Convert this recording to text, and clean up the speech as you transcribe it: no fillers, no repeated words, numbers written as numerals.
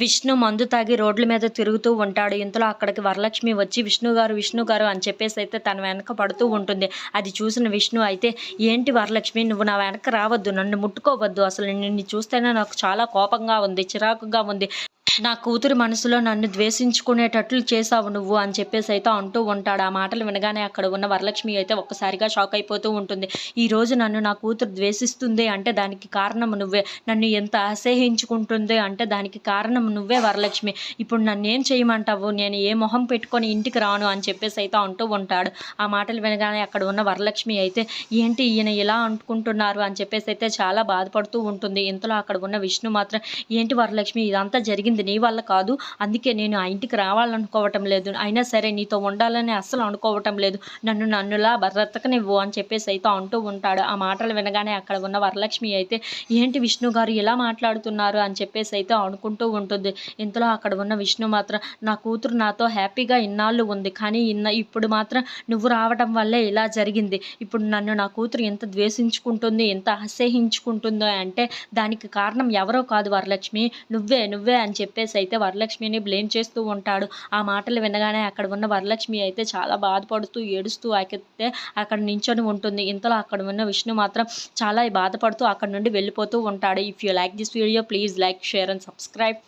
విష్ణు మందు తాగి రోడ్ల మీద తిరుగుతూ ఉంటాడు. ఇంతలో అక్కడికి వరలక్ష్మి వచ్చి విష్ణు గారు అని చెప్పేసి అయితే తన వెనక పడుతూ ఉంటుంది. అది చూసిన విష్ణు అయితే, ఏంటి వరలక్ష్మి, నువ్వు నా వెనక రావద్దు, నన్ను ముట్టుకోవద్దు, అసలు నిన్ను చూస్తేనే నాకు చాలా కోపంగా ఉంది, చిరాకుగా ఉంది, నా కూతురు మనసులో నన్ను ద్వేషించుకునేటట్లు చేశావు నువ్వు అని చెప్పేసి అయితే అంటూ ఉంటాడు. ఆ మాటలు వినగానే అక్కడ ఉన్న వరలక్ష్మి అయితే ఒక్కసారిగా షాక్ అయిపోతూ ఉంటుంది. ఈరోజు నన్ను నా కూతురు ద్వేషిస్తుంది అంటే దానికి కారణం నువ్వే, నన్ను ఎంత అసహ్యించుకుంటుంది అంటే దానికి కారణం నువ్వే వరలక్ష్మి, ఇప్పుడు నన్ను ఏం చేయమంటావు, నేను ఏ మొహం పెట్టుకొని ఇంటికి రాను అని చెప్పేసి అయితే అంటూ ఉంటాడు. ఆ మాటలు వినగానే అక్కడ ఉన్న వరలక్ష్మి అయితే, ఏంటి ఈయన ఇలా అనుకుంటున్నారు అని చెప్పేసి అయితే చాలా బాధపడుతూ ఉంటుంది. ఇంతలో అక్కడ ఉన్న విష్ణు మాత్రం, ఏంటి వరలక్ష్మి, ఇదంతా జరిగింది నీ వల్ల కాదు, అందుకే నేను ఆ ఇంటికి రావాలనుకోవటం లేదు, అయినా సరే నీతో ఉండాలని అస్సలు అనుకోవటం లేదు, నన్నులా బ్రతకనివ్వు అని చెప్పేసి అయితే అంటూ ఉంటాడు. ఆ మాటలు వినగానే అక్కడ ఉన్న వరలక్ష్మి అయితే, ఏంటి విష్ణు గారు ఇలా మాట్లాడుతున్నారు అని చెప్పేసి అయితే అనుకుంటూ ఉంటుంది. ఇంతలో అక్కడ ఉన్న విష్ణు మాత్రం, నా కూతురు నాతో హ్యాపీగా ఇన్నాళ్ళు ఉంది, కానీ ఇప్పుడు మాత్రం నువ్వు రావటం వల్లే ఇలా జరిగింది, ఇప్పుడు నన్ను నా కూతురు ఎంత ద్వేషించుకుంటుంది, ఎంత అసహ్యించుకుంటుందో అంటే దానికి కారణం ఎవరో కాదు వరలక్ష్మి, నువ్వే అని చెప్పేసి అయితే వరలక్ష్మిని బ్లేమ్ చేస్తూ ఉంటాడు. ఆ మాటలు వినగానే అక్కడ ఉన్న వరలక్ష్మి అయితే చాలా బాధపడుతూ ఏడుస్తూ అయితే అక్కడ నించొని ఉంటుంది. ఇంతలో అక్కడ ఉన్న విష్ణు మాత్రం చాలా బాధపడుతూ అక్కడ నుండి వెళ్ళిపోతూ ఉంటాడు. If you like this video please like, share and subscribe.